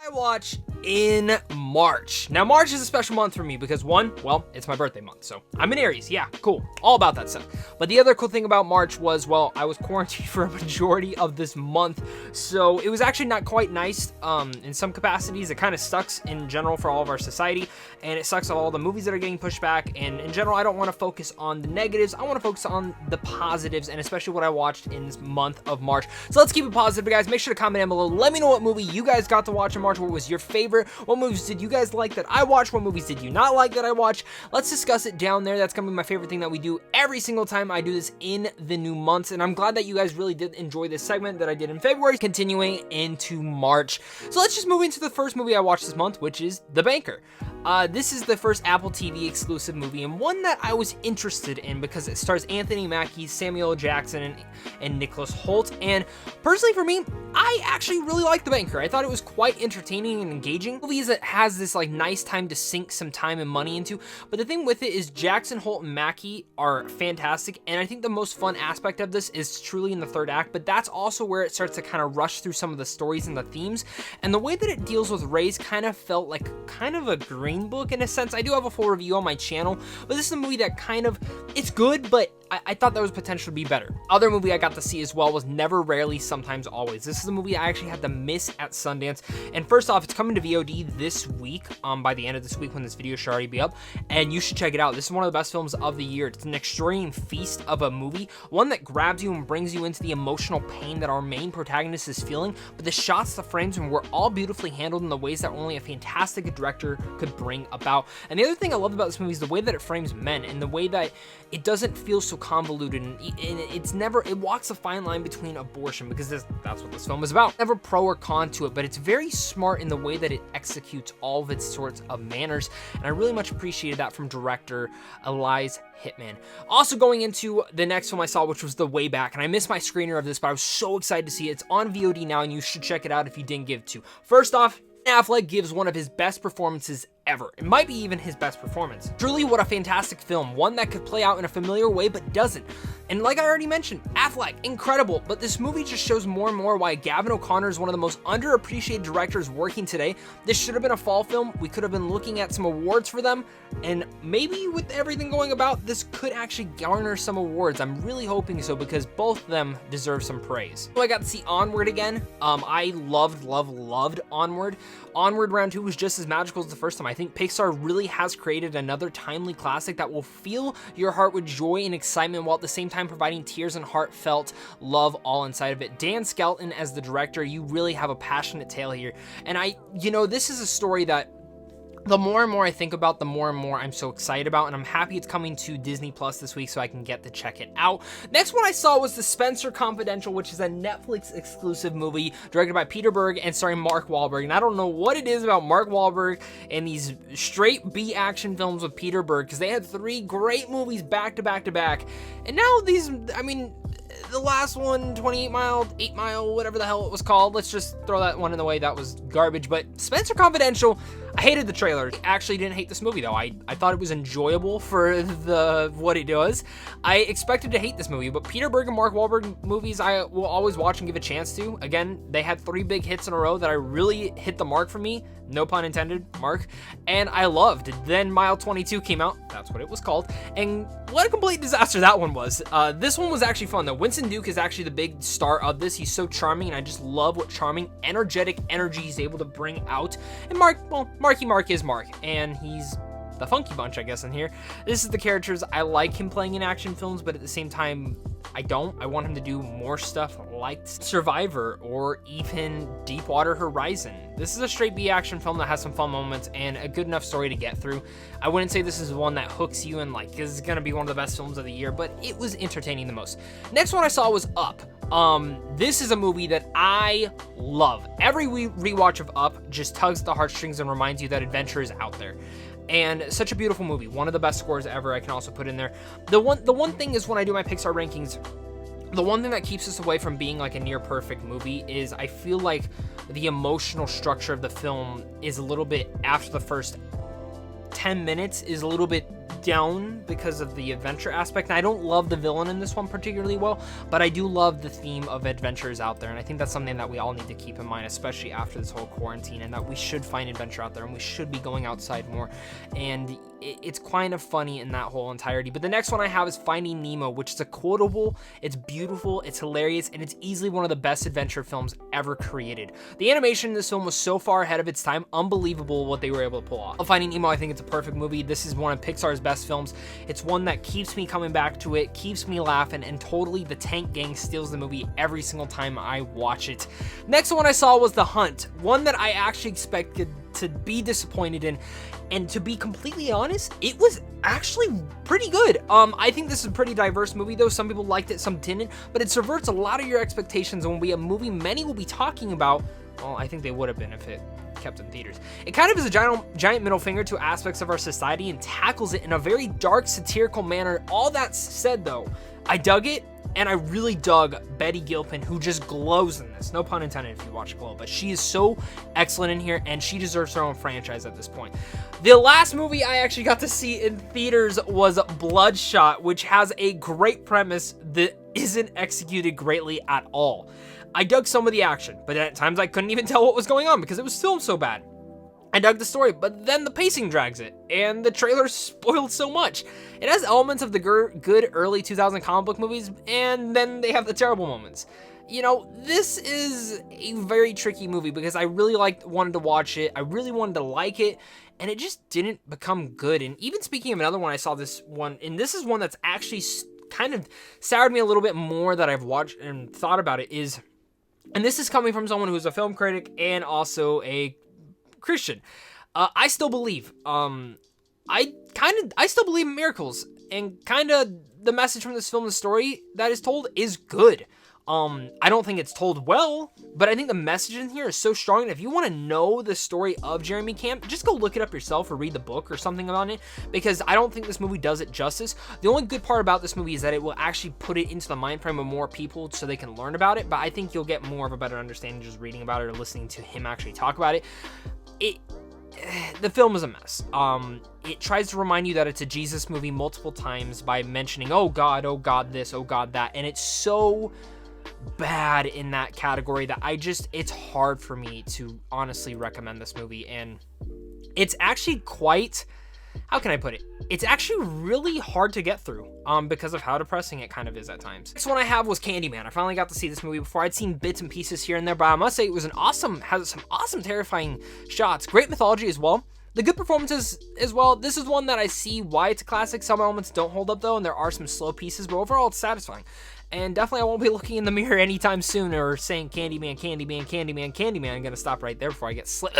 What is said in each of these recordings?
I watch in March. Now, March is a special month for me because one, well, it's my birthday month, so I'm an Aries. Yeah, cool. All about that stuff. But the other cool thing about March was, well, I was quarantined for a majority of this month, so it was actually not quite nice in some capacities. It kind of sucks in general for all of our society, and it sucks all the movies that are getting pushed back, and in general, I don't want to focus on the negatives. I want to focus on the positives, and especially what I watched in this month of March. So let's keep it positive, guys. Make sure to comment down below. Let me know what movie you guys got to watch in March. What was your favorite? What movies did you guys like that I watched? What movies did you not like that I watched? Let's discuss it down there. That's gonna be my favorite thing that we do every single time I do this in the new months, and I'm glad that you guys really did enjoy this segment that I did in February, continuing into March. So let's just move into the first movie I watched this month, which is The Banker. This is the first Apple TV exclusive movie, and one that I was interested in because it stars Anthony Mackie, Samuel Jackson, and Nicholas Hoult. And personally for me, I actually really liked The Banker. I thought it was quite entertaining and engaging. Movies that has this like nice time to sink some time and money into, but the thing with it is Jackson, Hoult, and Mackie are fantastic, and I think the most fun aspect of this is truly in the third act, but that's also where it starts to kind of rush through some of the stories and the themes, and the way that it deals with race kind of felt like kind of a green book in a sense. I do have a full review on my channel, but this is a movie that kind of, it's good, but I thought there was potential to be better. Other movie I got to see as well was Never, Rarely, Sometimes, Always. This is a movie I actually had to miss at Sundance. And first off, it's coming to VOD this week, by the end of this week when this video should already be up. And you should check it out. This is one of the best films of the year. It's an extreme feast of a movie, one that grabs you and brings you into the emotional pain that our main protagonist is feeling. But the shots, the frames, and were all beautifully handled in the ways that only a fantastic director could bring about. And the other thing I love about this movie is the way that it frames men and the way that it doesn't feel so convoluted, and it walks a fine line between abortion, because that's what this film is about. Never pro or con to it, but it's very smart in the way that it executes all of its sorts of manners, and I really much appreciated that from director Elias Hitman. Also going into the next film I saw, which was The Way Back, and I missed my screener of this, but I was so excited to see it. It's on VOD now, and you should check it out if you didn't give to. First off, Affleck gives one of his best performances ever. It might be even his best performance. Truly, what a fantastic film. One that could play out in a familiar way, but doesn't. And like I already mentioned, Affleck, incredible. But this movie just shows more and more why Gavin O'Connor is one of the most underappreciated directors working today. This should have been a fall film. We could have been looking at some awards for them. And maybe with everything going about, this could actually garner some awards. I'm really hoping so, because both of them deserve some praise. So I got to see Onward again. I loved Onward. Onward Round 2 was just as magical as the first time. I think Pixar really has created another timely classic that will fill your heart with joy and excitement, while at the same time providing tears and heartfelt love all inside of it. Dan Skelton as the director, you really have a passionate tale here. And this is a story that the more and more I think about, the more and more I'm so excited about, and I'm happy it's coming to Disney Plus this week so I can get to check it out. Next one I saw was The Spencer Confidential, which is a Netflix exclusive movie directed by Peter Berg and starring Mark Wahlberg. And I don't know what it is about Mark Wahlberg and these straight B action films with Peter Berg, because they had 3 great movies back to back to back. And now these, the last one, 28 Mile, 8 Mile, whatever the hell it was called, let's just throw that one in the way, that was garbage. But Spencer Confidential, I hated the trailer. I actually didn't hate this movie though. I thought it was enjoyable for what it does. I expected to hate this movie, but Peter Berg and Mark Wahlberg movies I will always watch and give a chance to. Again, they had 3 big hits in a row that I really hit the mark for me. No pun intended, Mark. And I loved. Then Mile 22 came out. That's what it was called. And what a complete disaster that one was. This one was actually fun though. Winston Duke is actually the big star of this. He's so charming, and I just love what charming, energetic energy he's able to bring out. And Marky Mark is Mark, and he's the Funky Bunch, I guess, in here. This is the characters I like him playing in action films, but at the same time, I don't. I want him to do more stuff like Survivor or even Deepwater Horizon. This is a straight B action film that has some fun moments and a good enough story to get through. I wouldn't say this is one that hooks you and like is gonna be one of the best films of the year, but it was entertaining the most. Next one I saw was Up. This is a movie that I love. Every rewatch of Up just tugs at the heartstrings and reminds you that adventure is out there. And such a beautiful movie. One of the best scores ever, I can also put in there. The one thing is, when I do my Pixar rankings, the one thing that keeps us away from being like a near perfect movie is I feel like the emotional structure of the film is a little bit, after the first 10 minutes, is a little bit down because of the adventure aspect. And I don't love the villain in this one particularly well, but I do love the theme of adventures out there. And I think that's something that we all need to keep in mind, especially after this whole quarantine, and that we should find adventure out there and we should be going outside more. And it's kind of funny in that whole entirety. But the next one I have is Finding Nemo, which is a quotable, it's beautiful, it's hilarious, and it's easily one of the best adventure films ever created. The animation in this film was so far ahead of its time, unbelievable what they were able to pull off. Finding Nemo, I think it's a perfect movie. This is one of Pixar's best films. It's one that keeps me coming back to it, keeps me laughing, and totally the Tank Gang steals the movie every single time I watch it. Next one I saw was The Hunt, one that I actually expected to be disappointed in, and to be completely honest, it was actually pretty good. I think this is a pretty diverse movie though. Some people liked it, some didn't, but it subverts a lot of your expectations and will be a movie many will be talking about. Well, I think they would have been if it kept in theaters. It kind of is a giant middle finger to aspects of our society and tackles it in a very dark, satirical manner. All that said though, I dug it. And I really dug Betty Gilpin, who just glows in this. No pun intended if you watch Glow, but she is so excellent in here, and she deserves her own franchise at this point. The last movie I actually got to see in theaters was Bloodshot, which has a great premise that isn't executed greatly at all. I dug some of the action, but at times I couldn't even tell what was going on because it was filmed so bad. I dug the story, but then the pacing drags it, and the trailer spoiled so much. It has elements of the good early 2000 comic book movies, and then they have the terrible moments. You know, this is a very tricky movie because I really wanted to watch it, I really wanted to like it, and it just didn't become good. And even speaking of another one, I saw this one, and this is one that's actually kind of soured me a little bit more that I've watched and thought about it, and this is coming from someone who's a film critic and also a Christian. I still believe. I still believe in miracles, and kind of the message from this film, the story that is told, is good. I don't think it's told well, but I think the message in here is so strong. And if you want to know the story of Jeremy Camp, just go look it up yourself or read the book or something about it, because I don't think this movie does it justice. The only good part about this movie is that it will actually put it into the mind frame of more people so they can learn about it. But I think you'll get more of a better understanding just reading about it or listening to him actually talk about it. The film is a mess. It tries to remind you that it's a Jesus movie multiple times by mentioning, oh God this, oh God that, and it's so bad in that category that it's hard for me to honestly recommend this movie. And it's actually quite, how can I put it? It's actually really hard to get through because of how depressing it kind of is at times. Next one I have was Candyman. I finally got to see this movie before. I'd seen bits and pieces here and there, but I must say it was has some awesome, terrifying shots. Great mythology as well. The good performances as well. This is one that I see why it's a classic. Some elements don't hold up though, and there are some slow pieces, but overall it's satisfying. And definitely I won't be looking in the mirror anytime soon or saying Candyman, Candyman, Candyman, Candyman. I'm going to stop right there before I get slit.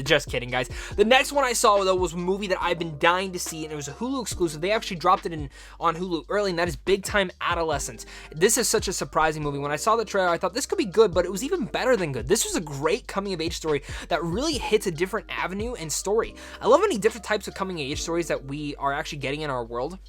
Just kidding, guys. The next one I saw, though, was a movie that I've been dying to see, and it was a Hulu exclusive. They actually dropped it on Hulu early, and that is Big Time Adolescence. This is such a surprising movie. When I saw the trailer, I thought this could be good, but it was even better than good. This was a great coming-of-age story that really hits a different avenue and story. I love any different types of coming-of-age stories that we are actually getting in our world.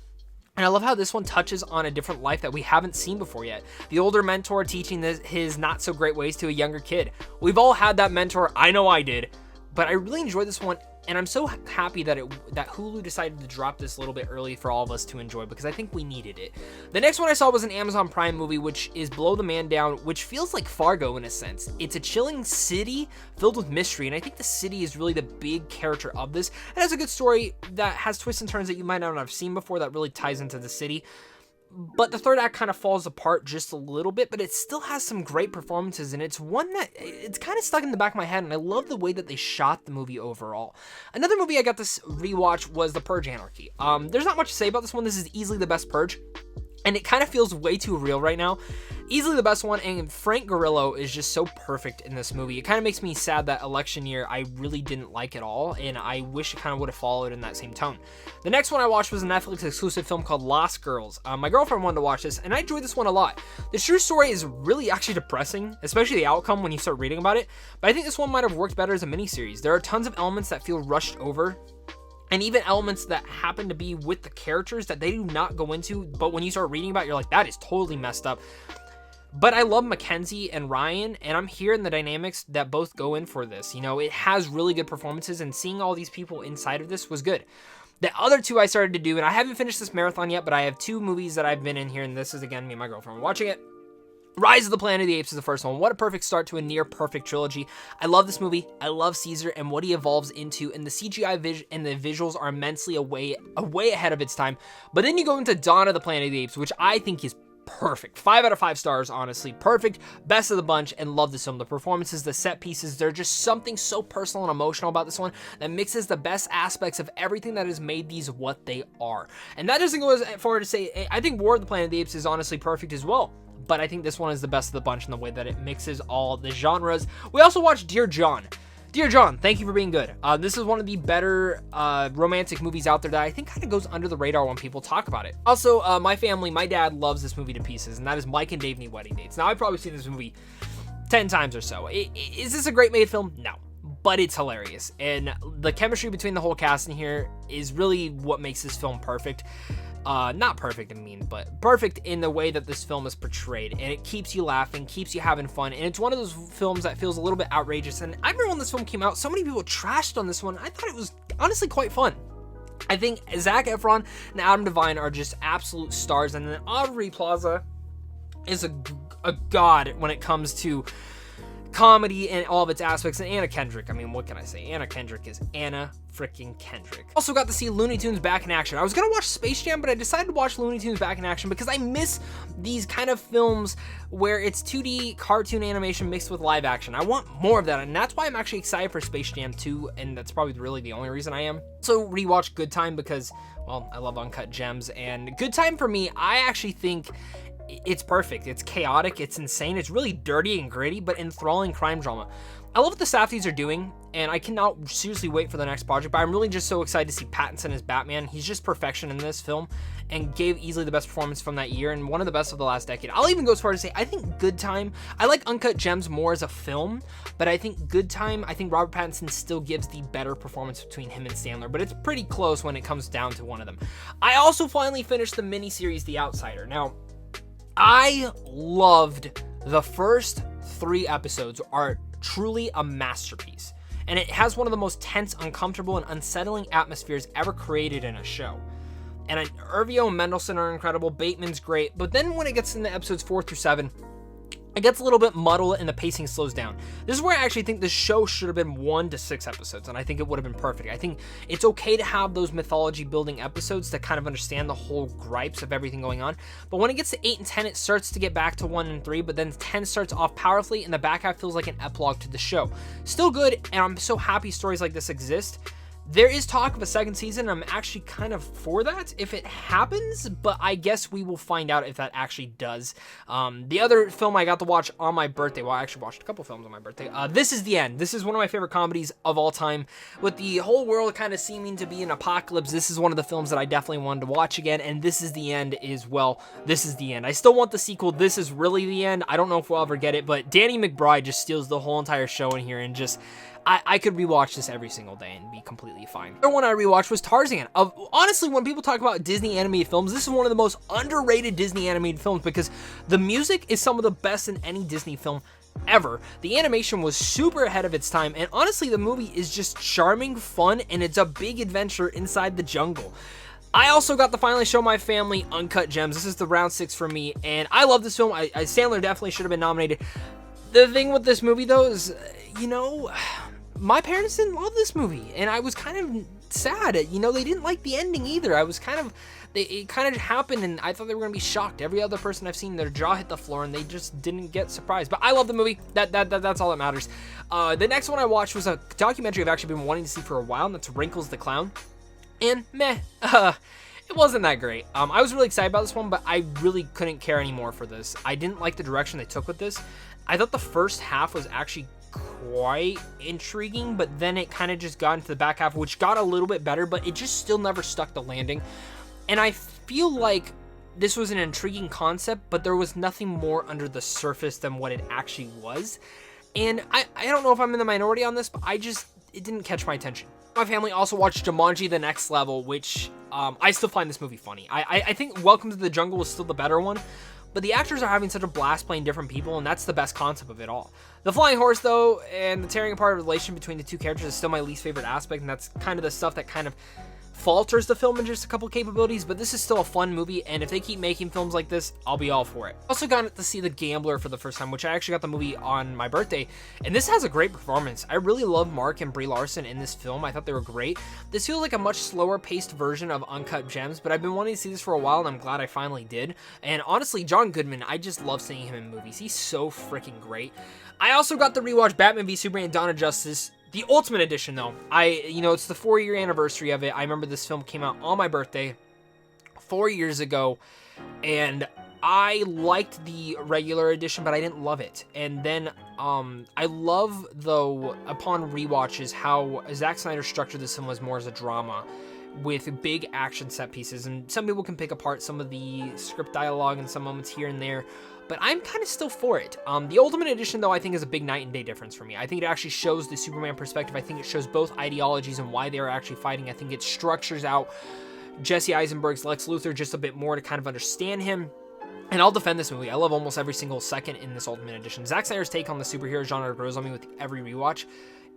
And I love how this one touches on a different life that we haven't seen before yet. The older mentor teaching his not so great ways to a younger kid. We've all had that mentor. I know I did. But I really enjoyed this one, and I'm so happy that Hulu decided to drop this a little bit early for all of us to enjoy, because I think we needed it. The next one I saw was an Amazon Prime movie, which is Blow the Man Down, which feels like Fargo in a sense. It's a chilling city filled with mystery, and I think the city is really the big character of this. It has a good story that has twists and turns that you might not have seen before that really ties into the city. But the third act kind of falls apart just a little bit, but it still has some great performances, and it's one that it's kind of stuck in the back of my head, and I love the way that they shot the movie overall. Another movie I got to rewatch was The Purge: Anarchy. There's not much to say about this one. This is easily the best Purge, and it kind of feels way too real right now. Easily the best one, and Frank Grillo is just so perfect in this movie. It kind of makes me sad that election year I really didn't like at all, and I wish it kind of would have followed in that same tone. The next one I watched was a Netflix exclusive film called Lost Girls. My girlfriend wanted to watch this, and I enjoyed this one a lot. The true story is really actually depressing, especially the outcome when you start reading about it, but I think this one might have worked better as a miniseries. There are tons of elements that feel rushed over, and even elements that happen to be with the characters that they do not go into, but when you start reading about it, you're like, that is totally messed up. But I love Mackenzie and Ryan, and I'm hearing the dynamics that both go in for this. You know, it has really good performances, and seeing all these people inside of this was good. The other two I started to do, and I haven't finished this marathon yet, but I have 2 movies that I've been in here, and this is, again, me and my girlfriend watching it. Rise of the Planet of the Apes is the first one. What a perfect start to a near-perfect trilogy. I love this movie. I love Caesar and what he evolves into, and the CGI and the visuals are immensely way ahead of its time. But then you go into Dawn of the Planet of the Apes, which I think is perfect. 5 out of 5 stars, honestly. Perfect. Best of the bunch, and love this film. The performances, the set pieces, they're just something so personal and emotional about this one that mixes the best aspects of everything that has made these what they are. And that doesn't go as far to say, I think War of the Planet of the Apes is honestly perfect as well. But I think this one is the best of the bunch in the way that it mixes all the genres. We also watched Dear John. Dear John, thank you for being good. This is one of the better romantic movies out there that I think kind of goes under the radar when people talk about it. Also, my dad loves this movie to pieces, and that is Mike and Dave Need Wedding Dates. Now, I've probably seen this movie 10 times or so. Is this a great made film? No. But it's hilarious. And the chemistry between the whole cast in here is really what makes this film perfect. Not perfect, but perfect in the way that this film is portrayed, and it keeps you laughing, keeps you having fun, and it's one of those films that feels a little bit outrageous. And I remember when this film came out, so many people trashed on this one. I thought it was honestly quite fun. I think Zac Efron and Adam Devine are just absolute stars, and then Aubrey Plaza is a god when it comes to comedy and all of its aspects. And Anna Kendrick, I mean, what can I say? Anna Kendrick is Anna freaking Kendrick. Also got to see Looney Tunes back in action. I was gonna watch Space Jam, but I decided to watch Looney Tunes back in action because I miss these kind of films where it's 2D cartoon animation mixed with live action. I want more of that, and that's why I'm actually excited for Space Jam 2, and that's probably really the only reason I am. Also rewatched Good Time because, well, I love Uncut Gems, and Good Time for me, I actually think it's perfect. It's chaotic, it's insane, it's really dirty and gritty, but enthralling crime drama. I love what the Safdies are doing, and I cannot seriously wait for the next project, but I'm really just so excited to see Pattinson as Batman. He's just perfection in this film, and gave easily the best performance from that year, and one of the best of the last decade. I'll even go as far as to say, I think Good Time, I like Uncut Gems more as a film, but I think Good Time, I think Robert Pattinson still gives the better performance between him and Sandler, but it's pretty close when it comes down to one of them. I also finally finished the miniseries The Outsider. Now, I loved the first 3 episodes, are truly a masterpiece. And it has one of the most tense, uncomfortable, and unsettling atmospheres ever created in a show. And Irvio and Mendelsohn are incredible, Bateman's great, but then when it gets into episodes 4 through 7, it gets a little bit muddled and the pacing slows down. This is where I actually think the show should have been 1 to 6 episodes, and I think it would have been perfect. I think it's okay to have those mythology building episodes to kind of understand the whole gripes of everything going on. But when it gets to 8 and 10, it starts to get back to 1 and 3, but then 10 starts off powerfully, and the back half feels like an epilogue to the show. Still good, and I'm so happy stories like this exist. There is talk of a second season. I'm actually kind of for that if it happens, but I guess we will find out if that actually does. The other film I got to watch on my birthday, well, I actually watched a couple films on my birthday. This Is the End. This is one of my favorite comedies of all time. With the whole world kind of seeming to be an apocalypse, this is one of the films that I definitely wanted to watch again, and This Is the End is, well, This Is the End. I still want the sequel, This Is Really the End. I don't know if we'll ever get it, but Danny McBride just steals the whole entire show in here, and just I could rewatch this every single day and be completely fine. The other one I rewatched was Tarzan. Honestly, when people talk about Disney animated films, this is one of the most underrated Disney animated films because the music is some of the best in any Disney film ever. The animation was super ahead of its time, and honestly, the movie is just charming, fun, and it's a big adventure inside the jungle. I also got to finally show my family Uncut Gems. This is the round 6 for me, and I love this film. Sandler definitely should have been nominated. The thing with this movie, though, is, you know, my parents didn't love this movie, and I was kind of sad. You know, they didn't like the ending either. I was kind of, it kind of happened, and I thought they were going to be shocked. Every other person I've seen, their jaw hit the floor, and they just didn't get surprised. But I love the movie. That's all that matters. The next one I watched was a documentary I've actually been wanting to see for a while, and that's Wrinkles the Clown. And meh, it wasn't that great. I was really excited about this one, but I really couldn't care anymore for this. I didn't like the direction they took with this. I thought the first half was actually quite intriguing, but then it kind of just got into the back half, which got a little bit better, but it just still never stuck the landing. And I feel like this was an intriguing concept, but there was nothing more under the surface than what it actually was. And I don't know if I'm in the minority on this, but it didn't catch my attention. My family also watched Jumanji: The Next Level, which I still find this movie funny. I think Welcome to the Jungle was still the better one, but the actors are having such a blast playing different people, and that's the best concept of it all. The flying horse, though, and the tearing apart of the relation between the two characters is still my least favorite aspect, and that's kind of the stuff that kind of falters the film in just a couple capabilities, but this is still a fun movie, and if they keep making films like this, I'll be all for it. Also got to see The Gambler for the first time, which I actually got the movie on my birthday, and this has a great performance. I really love Mark and Brie Larson in this film. I thought they were great. This feels like a much slower paced version of Uncut Gems, but I've been wanting to see this for a while, and I'm glad I finally did. And honestly, John Goodman, I just love seeing him in movies. He's so freaking great. I also got to rewatch Batman v Superman: Dawn of Justice, the Ultimate Edition, though. It's the 4-year anniversary of it. I remember this film came out on my birthday 4 years ago, and I liked the regular edition, but I didn't love it. And then I love, though, upon rewatches, how Zack Snyder structured this film as more as a drama with big action set pieces. And some people can pick apart some of the script dialogue in some moments here and there, but I'm kind of still for it. The Ultimate Edition, though, I think is a big night and day difference for me. I think it actually shows the Superman perspective. I think it shows both ideologies and why they're actually fighting. I think it structures out Jesse Eisenberg's Lex Luthor just a bit more to kind of understand him. And I'll defend this movie. I love almost every single second in this Ultimate Edition. Zack Snyder's take on the superhero genre grows on me with every rewatch,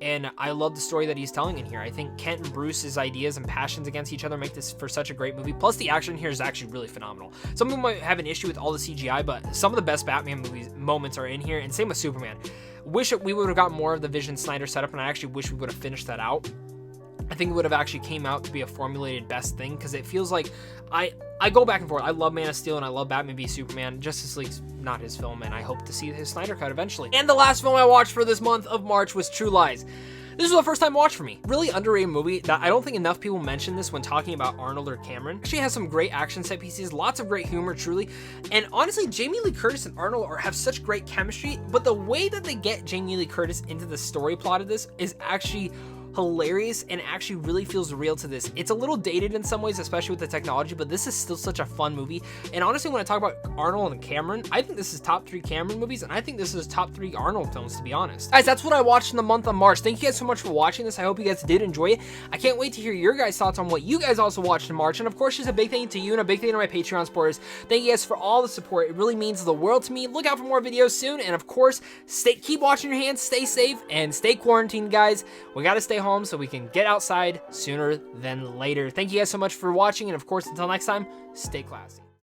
and I love the story that he's telling in here. I think Kent and Bruce's ideas and passions against each other make this for such a great movie. Plus, the action here is actually really phenomenal. Some people might have an issue with all the CGI, but some of the best Batman movies moments are in here, and same with Superman. Wish we would have got more of the Vision Snyder setup, and I actually wish we would have finished that out. I think it would have actually came out to be a formulated best thing, because it feels like I go back and forth. I love Man of Steel and I love Batman v Superman. Justice League's not his film, and I hope to see his Snyder cut eventually. And the last film I watched for this month of March was True Lies. This was a first time watch for me. Really underrated movie that I don't think enough people mention this when talking about Arnold or Cameron. Actually has some great action set pieces, lots of great humor, truly. And honestly, Jamie Lee Curtis and Arnold have such great chemistry, but the way that they get Jamie Lee Curtis into the story plot of this is actually hilarious and actually really feels real to this. It's a little dated in some ways, especially with the technology, but this is still such a fun movie. And honestly, when I talk about Arnold and Cameron, I think this is top 3 Cameron movies, and I think this is top 3 Arnold films, to be honest. Guys, that's what I watched in the month of March. Thank you guys so much for watching this. I hope you guys did enjoy it. I can't wait to hear your guys' thoughts on what you guys also watched in March. And of course, just a big thank you to you and a big thank you to my Patreon supporters. Thank you guys for all the support. It really means the world to me. Look out for more videos soon. And of course, keep washing your hands, stay safe, and stay quarantined, guys. We gotta stay home so we can get outside sooner than later. Thank you guys so much for watching, and of course, until next time, stay classy.